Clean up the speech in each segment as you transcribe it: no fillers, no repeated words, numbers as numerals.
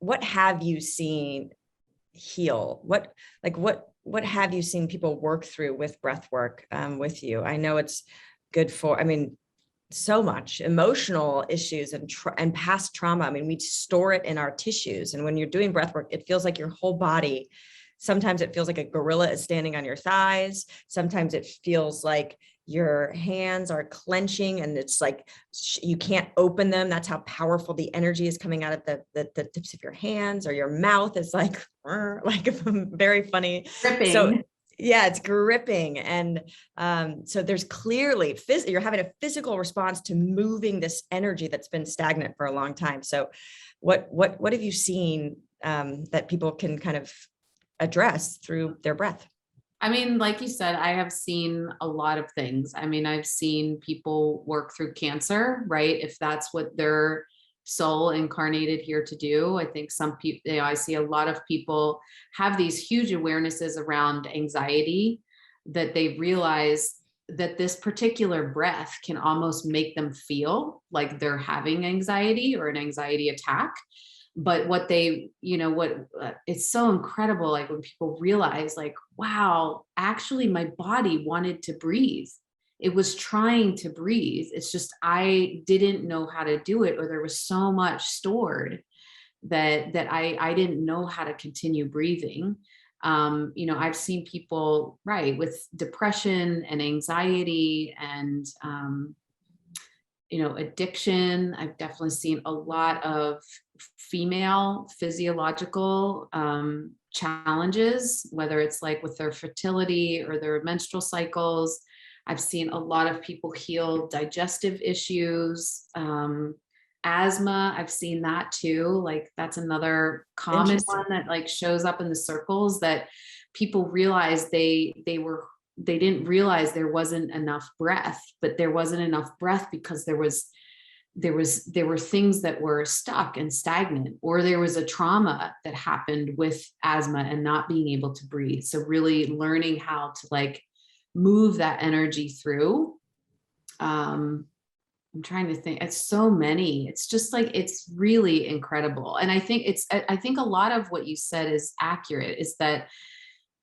what have you seen heal? What have you seen people work through with breath work with you? I know it's good for, I mean, so much emotional issues and past trauma. I mean, we store it in our tissues. And when you're doing breath work, it feels like your whole body. Sometimes it feels like a gorilla is standing on your thighs. Sometimes it feels like your hands are clenching and it's like you can't open them. That's how powerful the energy is coming out of the tips of your hands, or your mouth is like very funny. Gripping. So yeah, it's gripping. And so there's clearly, you're having a physical response to moving this energy that's been stagnant for a long time. So what have you seen that people can kind of address through their breath? I mean, like you said, I have seen a lot of things. I mean, I've seen people work through cancer, right? If that's what their soul incarnated here to do. I think some people, I see a lot of people have these huge awarenesses around anxiety, that they realize that this particular breath can almost make them feel like they're having anxiety or an anxiety attack. But what they, it's so incredible. Like when people realize like, wow, actually my body wanted to breathe. It was trying to breathe. It's just, I didn't know how to do it, or there was so much stored that I didn't know how to continue breathing. I've seen people, right, with depression and anxiety and, addiction. I've definitely seen a lot of female physiological challenges, whether it's like with their fertility or their menstrual cycles. I've seen a lot of people heal digestive issues, asthma. I've seen that too. Like that's another common one that like shows up in the circles, that people realize they didn't realize there wasn't enough breath, but there wasn't enough breath because there were things that were stuck and stagnant, or there was a trauma that happened with asthma and not being able to breathe. So really learning how to like move that energy through. I'm trying to think, it's so many, it's just like, it's really incredible. And I think a lot of what you said is accurate, is that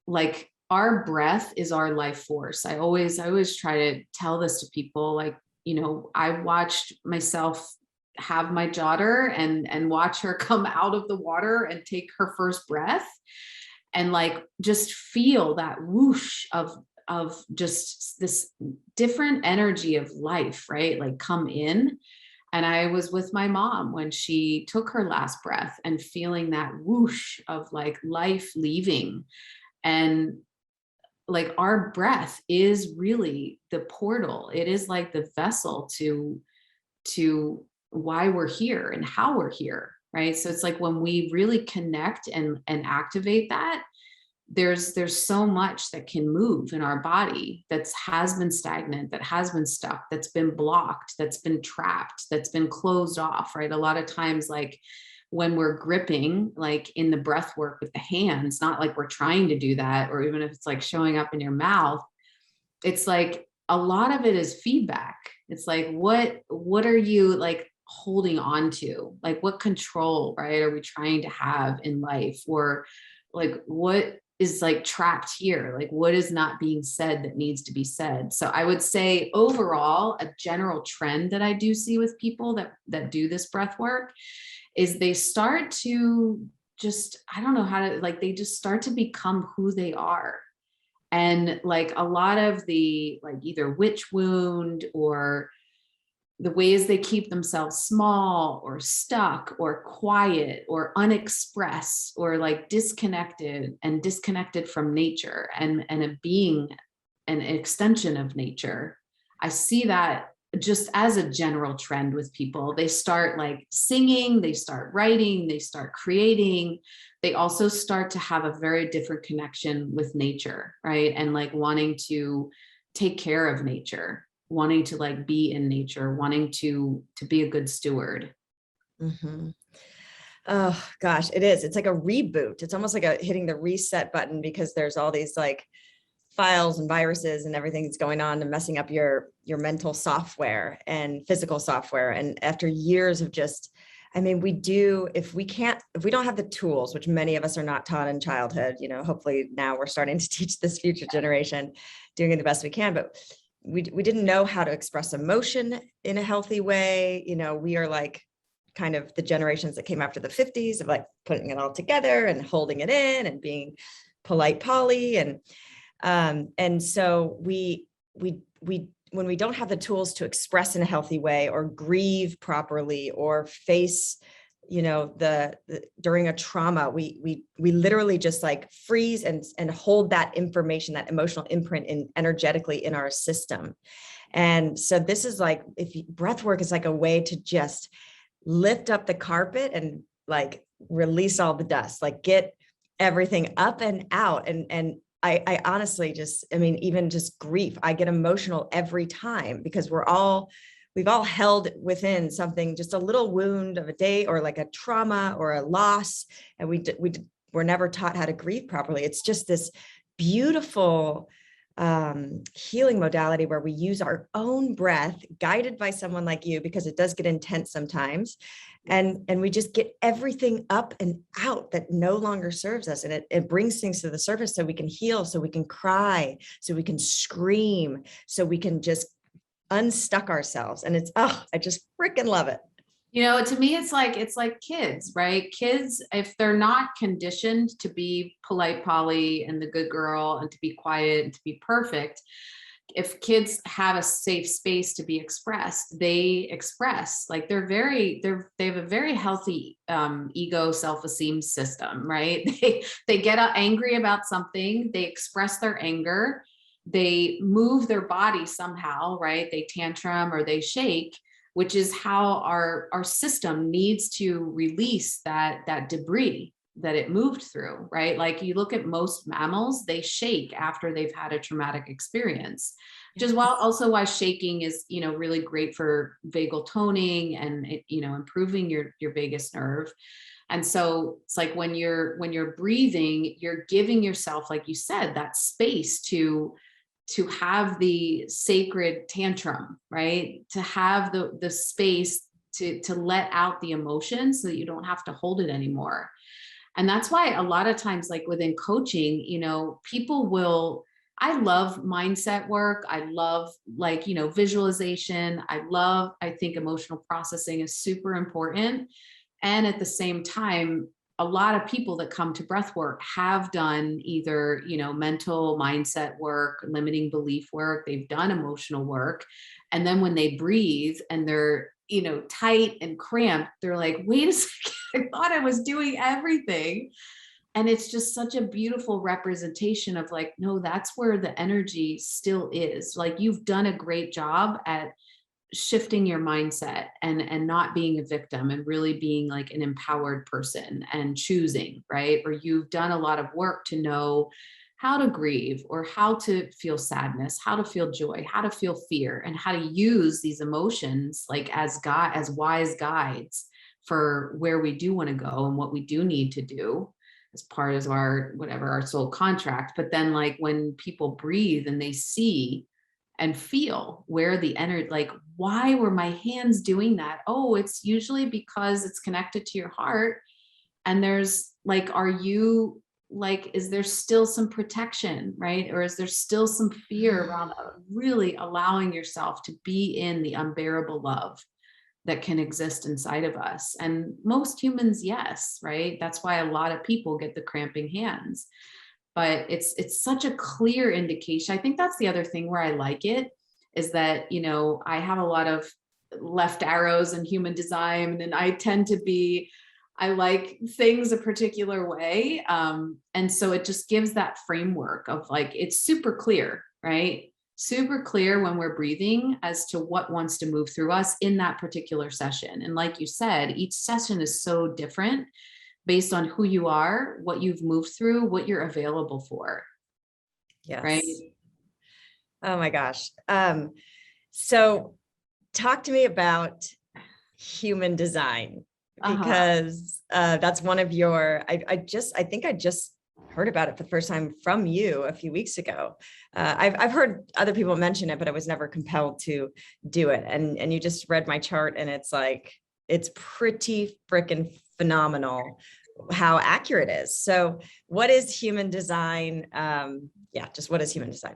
like our breath is our life force. I always try to tell this to people, like, I watched myself have my daughter and watch her come out of the water and take her first breath, and like just feel that whoosh of just this different energy of life, right? Like come in. And I was with my mom when she took her last breath and feeling that whoosh of like life leaving. And like our breath is really the portal. It is like the vessel to why we're here and how we're here, right? So it's like when we really connect and activate that, there's so much that can move in our body that has been stagnant, that has been stuck, that's been blocked, that's been trapped, that's been closed off, right? A lot of times, like when we're gripping, like in the breath work with the hands, not like we're trying to do that, or even if it's like showing up in your mouth, it's like a lot of it is feedback. It's like, what are you like holding on to? Like what control, right, are we trying to have in life? Or like what is like trapped here? Like what is not being said that needs to be said? So I would say overall, a general trend that I do see with people that do this breath work is they start to just, I don't know how to, like, they just start to become who they are. And like a lot of the, like either witch wound or the ways they keep themselves small or stuck or quiet or unexpressed or like disconnected from nature and being an extension of nature. I see that just as a general trend with people. They start like singing, they start writing, they start creating. They also start to have a very different connection with nature, right? And like wanting to take care of nature, wanting to like be in nature, wanting to be a good steward. Mm-hmm. Oh gosh, it is. It's like a reboot. It's almost like hitting the reset button, because there's all these like files and viruses and everything that's going on and messing up your mental software and physical software. And after years of just, I mean, if we don't have the tools, which many of us are not taught in childhood, hopefully now we're starting to teach this future generation, doing it the best we can, but we didn't know how to express emotion in a healthy way. We are like kind of the generations that came after the 50s of like putting it all together and holding it in and being polite Polly. And so we when we don't have the tools to express in a healthy way or grieve properly or face, during a trauma, we literally just like freeze and hold that information, that emotional imprint energetically in our system. And so this is like, breath work is like a way to just lift up the carpet and like release all the dust, like get everything up and out. And I honestly even just grief, I get emotional every time because we've all held within something, just a little wound of a day or like a trauma or a loss. And we're never taught how to grieve properly. It's just this beautiful healing modality where we use our own breath guided by someone like you, because it does get intense sometimes. And we just get everything up and out that no longer serves us. And it brings things to the surface so we can heal, so we can cry, so we can scream, so we can just unstuck ourselves. And I just freaking love it. To me, it's like kids, right? Kids, if they're not conditioned to be polite Polly and the good girl and to be quiet and to be perfect, if kids have a safe space to be expressed, they express. Like they have a very healthy ego self-esteem system, right? They get angry about something, they express their anger, they move their body somehow, right? They tantrum or they shake, which is how our system needs to release that debris that it moved through, right? Like you look at most mammals, they shake after they've had a traumatic experience, which is also why shaking is, really great for vagal toning and, improving your vagus nerve. And so it's like when you're breathing, you're giving yourself, like you said, that space to have the sacred tantrum, right? To have the space to let out the emotion so that you don't have to hold it anymore. And that's why a lot of times, like within coaching, I love mindset work. I love visualization. I think emotional processing is super important. And at the same time, a lot of people that come to breath work have done either, mental mindset work, limiting belief work, they've done emotional work. And then when they breathe and they're, tight and cramped, they're like, wait a second, I thought I was doing everything. And it's just such a beautiful representation of like, no, that's where the energy still is. Like you've done a great job at shifting your mindset and not being a victim and really being like an empowered person and choosing, right? Or you've done a lot of work to know how to grieve or how to feel sadness, how to feel joy, how to feel fear, and how to use these emotions like as wise guides for where we do want to go and what we do need to do as part of our soul contract. But then like when people breathe and they see and feel where the energy, like, why were my hands doing that? Oh, it's usually because it's connected to your heart. And there's like, is there still some protection, right? Or is there still some fear around really allowing yourself to be in the unbearable love that can exist inside of us? And most humans, yes, right? That's why a lot of people get the cramping hands. But it's such a clear indication. I think that's the other thing where I like it is that, I have a lot of left arrows in human design, and I like things a particular way. And so it just gives that framework of like, it's super clear, right? Super clear when we're breathing as to what wants to move through us in that particular session. And like you said, each session is so different based on who you are, what you've moved through, what you're available for. Yes. Right. Oh my gosh. So talk to me about human design, because that's one of your, I think I just heard about it for the first time from you a few weeks ago. I've heard other people mention it, but I was never compelled to do it. And you just read my chart and it's like, it's pretty freaking phenomenal how accurate it is. So what is human design? Just what is human design?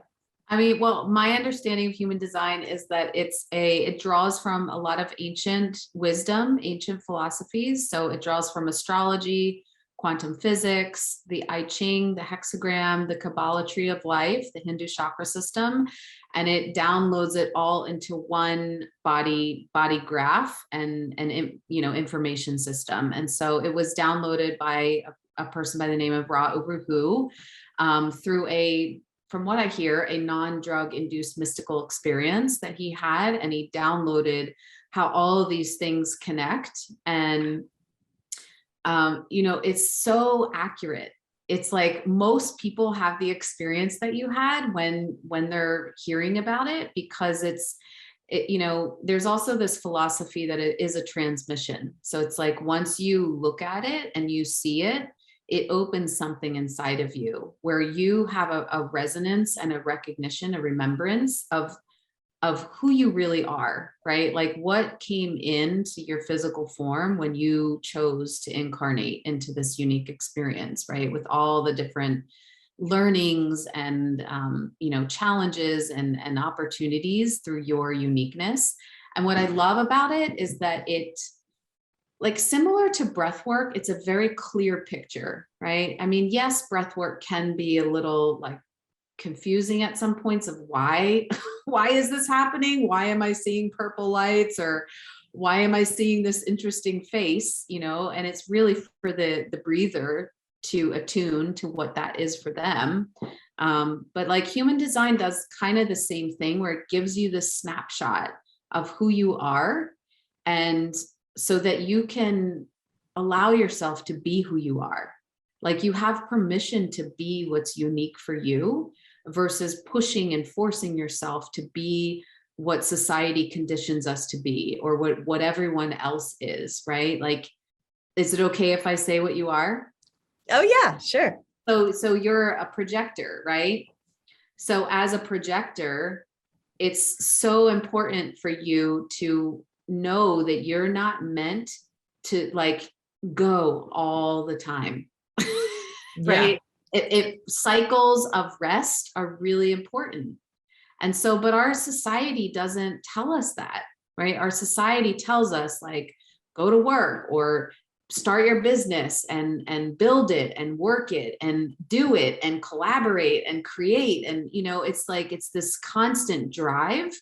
I mean, well, my understanding of human design is that it draws from a lot of ancient wisdom, ancient philosophies. So it draws from astrology, quantum physics, the I Ching, the hexagram, the Kabbalah tree of life, the Hindu chakra system, and it downloads it all into one body graph and information system. And so it was downloaded by a person by the name of Ra Uru Hu, through from what I hear, a non-drug induced mystical experience that he had, and he downloaded how all of these things connect. And it's so accurate. It's like most people have the experience that you had when they're hearing about it, because there's also this philosophy that it is a transmission. So it's like, once you look at it and you see it, it opens something inside of you where you have a resonance and a recognition, a remembrance of who you really are, right? Like what came into your physical form when you chose to incarnate into this unique experience, right? With all the different learnings and, challenges and opportunities through your uniqueness. And what I love about it is that like similar to breath work, it's a very clear picture, right? I mean, yes, breath work can be a little like confusing at some points of why is this happening? Why am I seeing purple lights? Or why am I seeing this interesting face? And it's really for the breather to attune to what that is for them. But like human design does kind of the same thing, where it gives you this snapshot of who you are, and so that you can allow yourself to be who you are. Like you have permission to be what's unique for you, versus pushing and forcing yourself to be what society conditions us to be, or what everyone else is, right? Like, is it okay if I say what you are? Oh yeah, sure. So you're a projector, right? So as a projector, it's so important for you to know that you're not meant to like go all the time, right? It cycles of rest are really important. And so, but our society doesn't tell us that, right? Our society tells us like, go to work or start your business and build it and work it and do it and collaborate and create. And, it's like, it's this constant drive.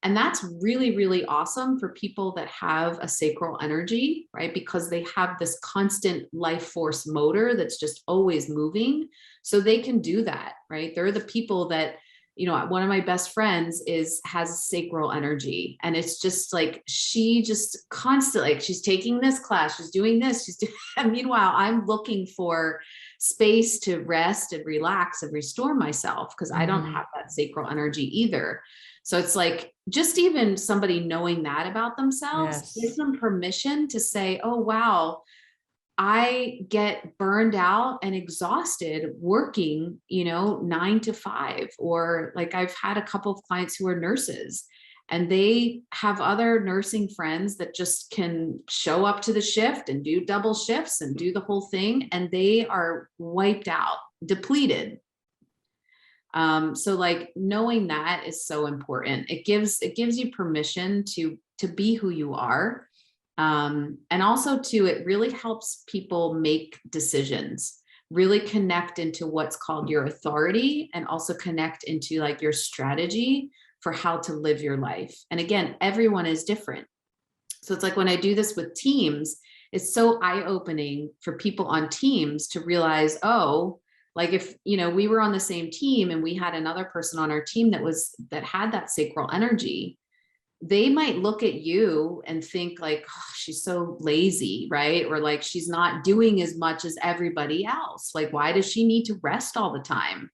And that's really, really awesome for people that have a sacral energy, right? Because they have this constant life force motor that's just always moving. So they can do that, right? They're the people that, one of my best friends has sacral energy. And it's just like, she just constantly, like, she's taking this class, she's doing this, and meanwhile, I'm looking for space to rest and relax and restore myself, because I don't have that sacral energy either. So it's like, just even somebody knowing that about themselves gives them permission to say, oh, wow, I get burned out and exhausted working, 9 to 5, or like I've had a couple of clients who are nurses, and they have other nursing friends that just can show up to the shift and do double shifts and do the whole thing. And they are wiped out, depleted. So like knowing that is so important. It gives you permission to be who you are. And also too, it really helps people make decisions, really connect into what's called your authority, and also connect into like your strategy for how to live your life. And again, everyone is different. So it's like when I do this with teams, it's so eye-opening for people on teams to realize, oh, like if, we were on the same team and we had another person on our team that had that sacral energy, they might look at you and think like, oh, she's so lazy, right? Or like, she's not doing as much as everybody else. Like, why does she need to rest all the time?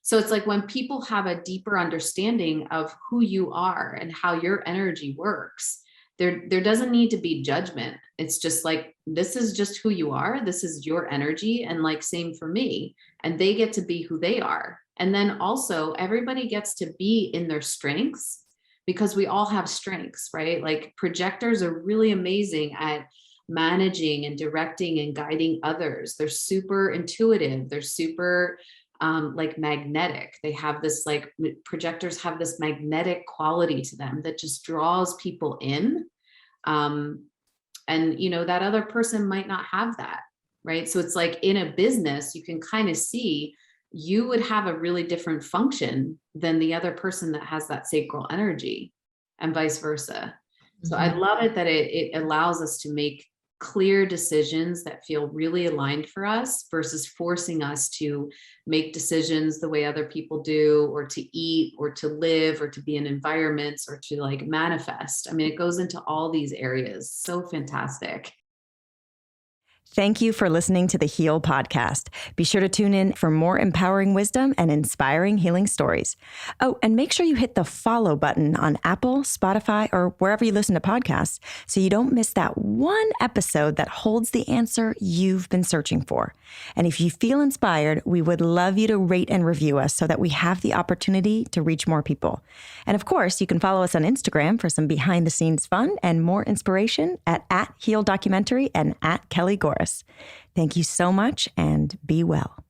So it's like when people have a deeper understanding of who you are and how your energy works, there doesn't need to be judgment. It's just like, this is just who you are. This is your energy. And like, same for me. And they get to be who they are. And then also everybody gets to be in their strengths, because we all have strengths, right? Like projectors are really amazing at managing and directing and guiding others. They're super intuitive. They're super like magnetic. They have this, like, projectors have this magnetic quality to them that just draws people in. And, you know, that other person might not have that, right? So it's like in a business, you can kind of see you would have a really different function than the other person that has that sacral energy, and vice versa. So I love it that it allows us to make clear decisions that feel really aligned for us versus forcing us to make decisions the way other people do, or to eat, or to live, or to be in environments, or to like manifest. I mean, it goes into all these areas. So fantastic. Thank you for listening to the Heal podcast. Be sure to tune in for more empowering wisdom and inspiring healing stories. Oh, and make sure you hit the follow button on Apple, Spotify, or wherever you listen to podcasts so you don't miss that one episode that holds the answer you've been searching for. And if you feel inspired, we would love you to rate and review us so that we have the opportunity to reach more people. And of course, you can follow us on Instagram for some behind the scenes fun and more inspiration at @Heal Documentary and @Kelly Goris. Thank you so much, and be well.